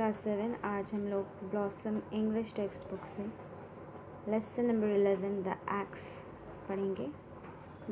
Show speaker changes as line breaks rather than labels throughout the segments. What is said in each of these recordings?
Class 7। आज हम लोग ब्लॉसम इंग्लिश टेक्स्ट बुक से लेसन नंबर 11 द एक्स पढ़ेंगे,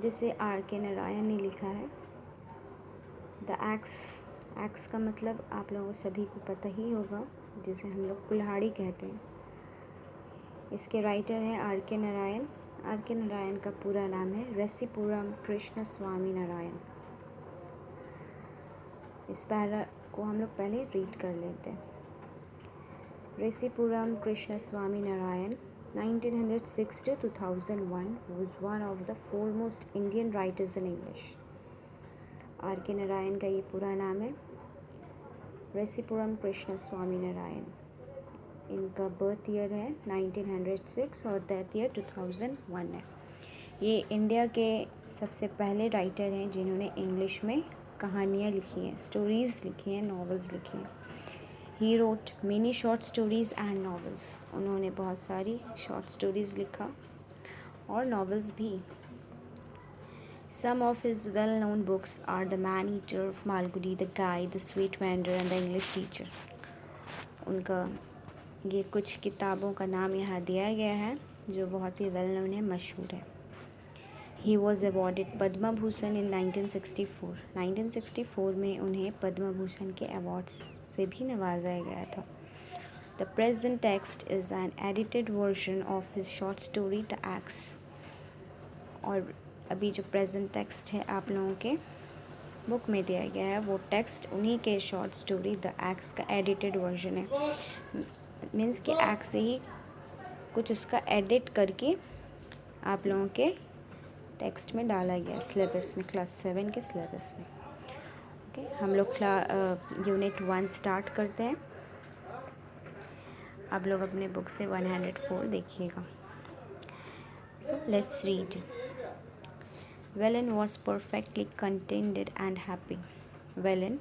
जिसे आर के नारायण ने लिखा है। द एक्स का मतलब आप लोगों सभी को पता ही होगा, जिसे हम लोग कुल्हाड़ी कहते हैं। इसके राइटर हैं आर के नारायण। आर के नारायण का पूरा नाम है रसीपुरम कृष्ण स्वामी नारायण। इस पैरा को हम लोग पहले रीड कर लेते हैं। Rasipuram Krishna Swami Narayan 1906 to 2001 was one of the foremost Indian writers in English. R K Narayan का ये पूरा नाम है रसीपुरम कृष्ण स्वामी नारायण। इनका बर्थ ईयर है 1906 और डेथ ईयर 2001 है। ये इंडिया के सबसे पहले राइटर हैं जिन्होंने इंग्लिश में कहानियाँ लिखी हैं, स्टोरीज़ लिखी हैं, नॉवेल्स लिखी हैं। He wrote many short stories and novels. उन्होंने बहुत सारी शॉर्ट स्टोरीज़ लिखा और नॉवेल्स भी। Some of his well known books are the man eater of Malgudi, the guide, the sweet vendor and the English teacher. उनका ये कुछ किताबों का नाम यहाँ दिया गया है जो बहुत ही वेल नोन है, मशहूर है। He was awarded Padma Bhushan इन 1964। 1964 में उन्हें पद्म भूषण के अवार्ड्स से भी नवाजा गया था। The present text is an edited version of his short story the x. और अभी जो प्रेजेंट टेक्स्ट है आप लोगों के बुक में दिया गया है, वो टेक्स्ट उन्हीं के शॉर्ट स्टोरी द एक्स का एडिटेड वर्जन है। मीन्स कि एक्स से ही कुछ उसका एडिट करके आप लोगों के टेक्स्ट में डाला गया, सिलेबस में, क्लास 7 के सिलेबस में। ओके, हम लोग यूनिट 1 स्टार्ट करते हैं। आप लोग अपने बुक से 104 देखिएगा। So let's read. Velan was perfectly contented and happy. Velan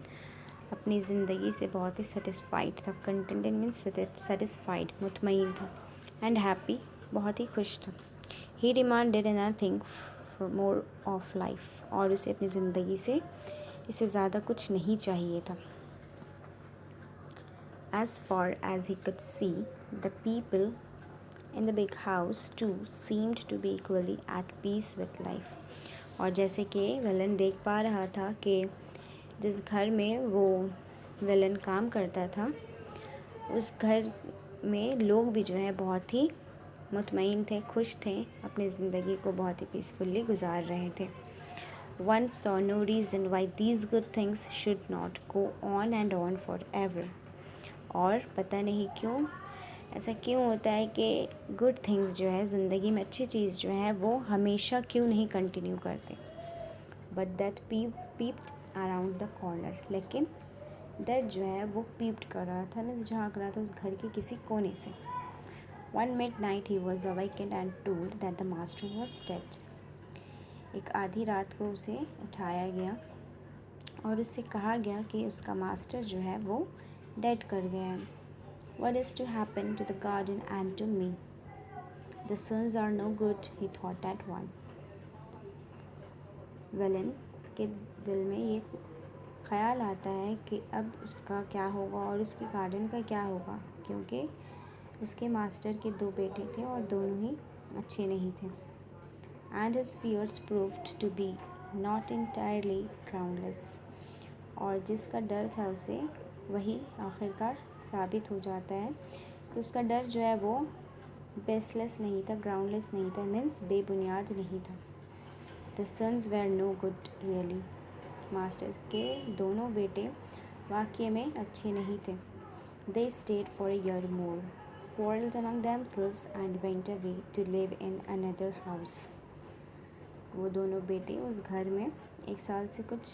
अपनी ज़िंदगी से बहुत ही सेटिस्फाइड था। कंटेंटेड मीन्स सेटिस्फाइड, मुतमईन था। एंड हैप्पी, बहुत ही खुश था। He demanded nothing more of life. और उसे अपनी ज़िंदगी से इससे ज़्यादा कुछ नहीं चाहिए था। As far as he could see, the people in the big house too seemed to be equally at peace with life. और जैसे कि वेलन देख पा रहा था कि जिस घर में वो वेलन काम करता था, उस घर में लोग भी जो है बहुत ही मुतमईन थे, खुश थे, अपनी ज़िंदगी को बहुत ही पीसफुली गुजार रहे थे। One saw no reason why these good things should not go on and on forever. और पता नहीं क्यों ऐसा क्यों होता है कि गुड थिंग्स जो है, ज़िंदगी में अच्छी चीज़ जो है, वो हमेशा क्यों नहीं कंटिन्यू करते। But that peeped around the corner. लेकिन दैट जो है वो पीप्ड कर रहा था, मीन्स झाँक रहा था उस घर के किसी कोने से। One mid night he was awakened and told that the master was dead. एक आधी रात को उसे उठाया गया और उससे कहा गया कि उसका मास्टर जो है वो डेड कर गया है। What is to happen to the garden and to me? The sons are no good, he thought at once. Velan के दिल में ये ख्याल आता है कि अब उसका क्या होगा और उसके गार्डन का क्या होगा, क्योंकि उसके मास्टर के 2 बेटे थे और दोनों ही अच्छे नहीं थे। And his fears proved to be not entirely groundless. और जिसका डर था उसे वही आखिरकार साबित हो जाता है कि उसका डर जो है वो बेसलेस नहीं था, ग्राउंडलेस नहीं था, मीन्स बेबुनियाद नहीं था। The sons were no good really. Master के दोनों बेटे वाकई में अच्छे नहीं थे। They stayed for a year more, quarreled among themselves and went away to live in another house. वो दोनों बेटे उस घर में 1 साल से कुछ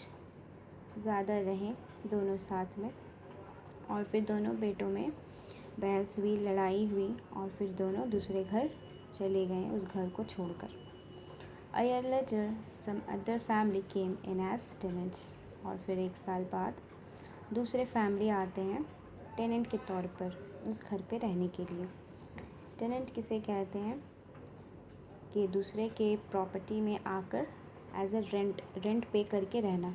ज़्यादा रहे, दोनों साथ में, और फिर दोनों बेटों में बहस हुई, लड़ाई हुई, और फिर दोनों दूसरे घर चले गए उस घर को छोड़कर। A year later, some other family came in as tenants. और फिर 1 साल बाद दूसरे फैमिली आते हैं टेनेंट के तौर पर उस घर पे रहने के लिए। टेनेंट किसे कहते हैं कि दूसरे के प्रॉपर्टी में आकर एज अ रेंट पे करके रहना,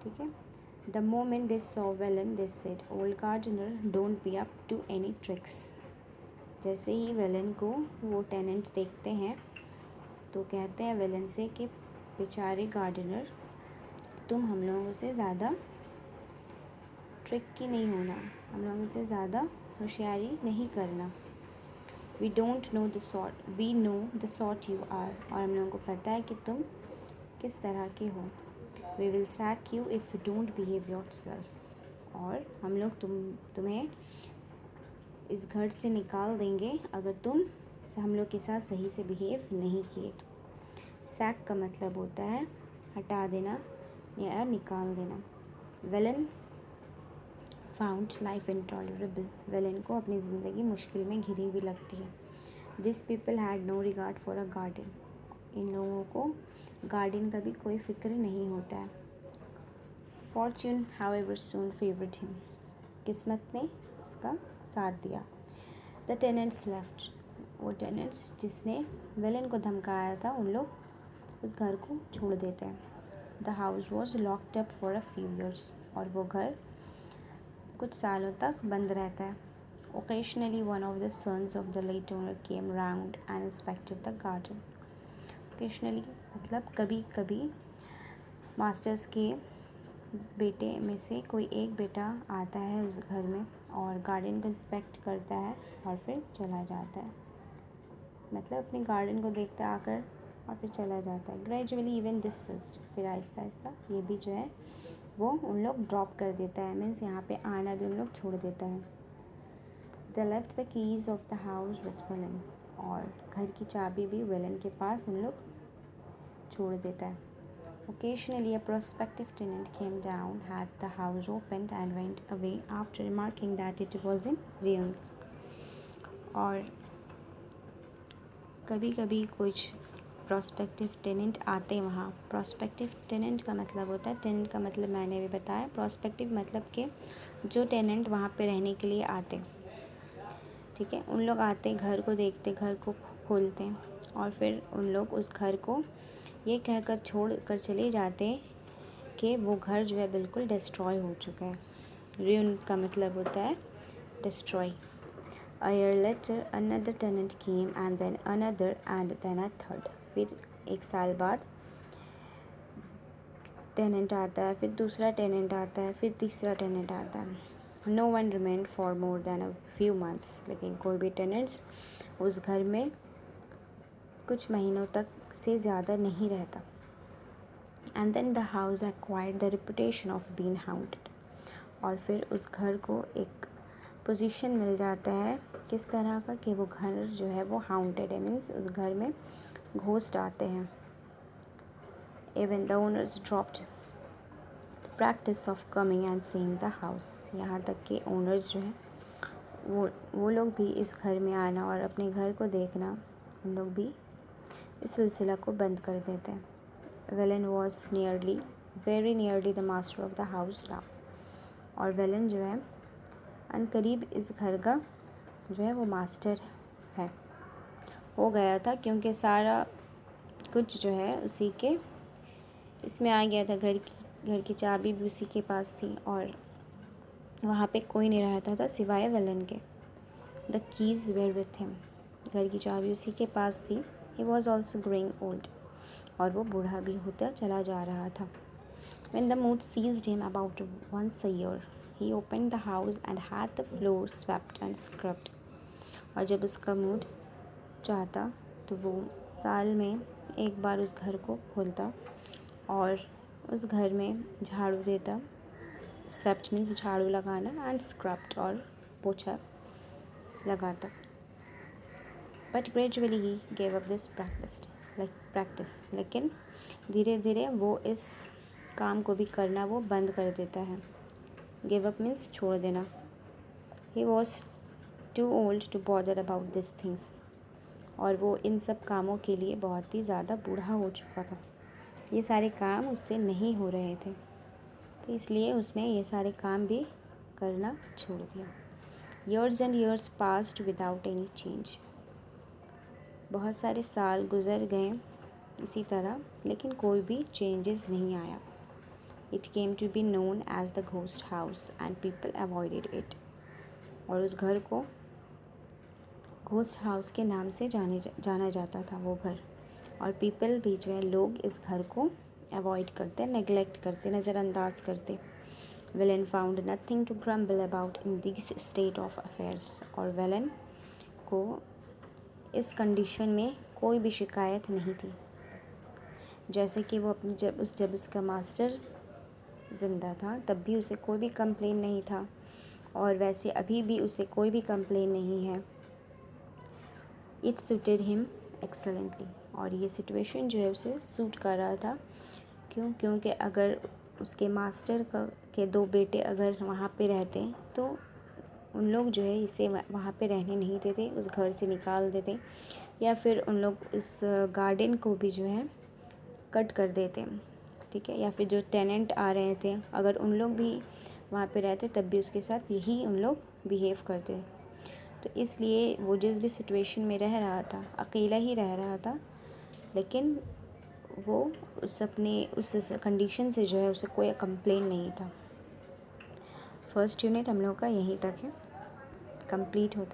ठीक है। The moment they saw Velen, they said, "Old gardener, don't be up to any tricks." जैसे ही वेलन को वो टेनेंट्स देखते हैं तो कहते हैं वेलन से कि बेचारे गार्डनर, तुम हम लोगों से ज़्यादा ट्रिकी नहीं होना, हम लोगों से ज़्यादा होशियारी नहीं करना। We know the sort you are, और हम लोगों को पता है कि तुम किस तरह के हो। We will sack you if you don't behave yourself, और हम लोग तुम्हें इस घर से निकाल देंगे अगर तुम हम लोग के साथ सही से बिहेव नहीं किए तो। सैक का मतलब होता है हटा देना या निकाल देना। Velan found life intolerable, Velan को अपनी ज़िंदगी मुश्किल में घिरी हुई लगती है। This people had no regard for a garden, इन लोगों को गार्डन का भी कोई फ़िक्र नहीं होता है। फॉर्च्यून हाउएवर सून फेवर्ड हिम, किस्मत ने उसका साथ दिया। द टेनेंट्स लेफ्ट, वो टेनेंट्स जिसने वेलन को धमकाया था उन लोग उस घर को छोड़ देते हैं। The house was locked up for a few years, और वो घर कुछ सालों तक बंद रहता है। Occasionally one of the sons of the late owner came round and inspected the garden. Occasionally मतलब कभी कभी मास्टर्स के बेटे में से कोई एक बेटा आता है उस घर में और गार्डन को इंस्पेक्ट करता है और फिर चला जाता है, मतलब अपने गार्डन को देखता है आकर और फिर चला जाता है। ग्रेजुअली इवन दिस सिस्ट, फिर आहिस्ता आहिस्ता ये भी जो है वो उन लोग ड्रॉप कर देता है, मीन्स यहाँ पे आना भी उन लोग छोड़ देता है। They left the keys of the house with Velan, और घर की चाबी भी वेलन के पास उन लोग छोड़ देता है। Occasionally, a prospective tenant came down, had the house opened, and went away after remarking that it was in ruins. और कभी कभी कुछ प्रोस्पेक्टिव टेनेंट आते वहाँ। प्रोस्पेक्टिव टेनेंट का मतलब होता है, टेनेंट का मतलब मैंने भी बताया, प्रोस्पेक्टिव मतलब कि जो टेनेंट वहाँ पे रहने के लिए आते, ठीक है, उन लोग आते, घर को देखते, घर को खोलते और फिर उन लोग उस घर को ये कहकर छोड़ कर चले जाते कि वो घर जो है बिल्कुल डिस्ट्रॉय हो चुका है। ruin का मतलब होता है destroy. A year later another tenant came and then another and then a third, फिर एक साल बाद टेनेंट आता है, फिर दूसरा टेनेंट आता है, फिर तीसरा टेनेंट आता है। No one remained for more than a few months, लेकिन कोई भी टेनेंट्स उस घर में कुछ महीनों तक से ज़्यादा नहीं रहता। And then the house acquired the reputation of being haunted, और फिर उस घर को एक पोजीशन मिल जाता है किस तरह का कि वो घर जो है वो हाउंटेड है, मीन्स उस घर में घोस्ट आते हैं। Even the owners dropped the practice of coming and seeing the house, यहाँ तक कि ओनर्स जो हैं वो लोग भी इस घर में आना और अपने घर को देखना, उन लोग भी इस सिलसिला को बंद कर देते हैं। Velan was very nearly the master of the house now, और वेलन जो है अनकरीब इस घर का जो है वो मास्टर है, हो गया था, क्योंकि सारा कुछ जो है उसी के इसमें आ गया था। घर की चाबी भी उसी के पास थी और वहाँ पे कोई नहीं रहता था सिवाय वेलन के। The keys were with him, घर की चाबी उसी के पास थी। He was also growing old, और वो बूढ़ा भी होता चला जा रहा था। When the mood seized him about once a year, he opened the house and had the floor swept and scrubbed. और जब उसका मूड चाहता तो वो साल में एक बार उस घर को खोलता और उस घर में झाड़ू देता। स्वेप्ट मीन्स झाड़ू लगाना, एंड स्क्रब्ड और पोछा लगाता। But gradually he gave up this practice, लेकिन धीरे धीरे वो इस काम को भी करना वो बंद कर देता है। गिव अप मीन्स छोड़ देना। He was too old to bother about this things, और वो इन सब कामों के लिए बहुत ही ज़्यादा बूढ़ा हो चुका था। ये सारे काम उससे नहीं हो रहे थे, तो इसलिए उसने ये सारे काम भी करना छोड़ दिया। Years and years passed without any change, बहुत सारे साल गुजर गए इसी तरह, लेकिन कोई भी चेंजेस नहीं आया। It came to be known as the ghost house and people avoided it. और उस घर को घोस्ट हाउस के नाम से जाना जाता था वो घर। और पीपल भी जो है, लोग इस घर को अवॉइड करते, नेगलेक्ट करते, नज़रअंदाज करते। Velan found nothing to grumble about in this state of affairs. और विलन को इस कंडीशन में कोई भी शिकायत नहीं थी। जैसे कि वो अपनी जब उसका मास्टर ज़िंदा था तब भी उसे कोई भी कंप्लेन नहीं था, और वैसे अभी भी उसे कोई भी कंप्लेन नहीं है। It suited him excellently. और ये सिचुएशन जो है उसे सूट कर रहा था। क्योंकि अगर उसके मास्टर के 2 बेटे अगर वहाँ पे रहते तो उन लोग जो है इसे वहाँ पे रहने नहीं देते, उस घर से निकाल देते, या फिर उन लोग इस गार्डन को भी जो है कट कर देते, ठीक है। या फिर जो टेनेंट आ रहे थे अगर उन लोग भी वहाँ पे रहते तब भी उसके साथ यही उन लोग बिहेव करते। तो इसलिए वो जिस भी सिचुएशन में रह रहा था, अकेला ही रह रहा था, लेकिन वो उस कंडीशन से जो है उसे कोई कंप्लेन नहीं था। फर्स्ट यूनिट हम लोग का यहीं तक है, कंप्लीट होता है।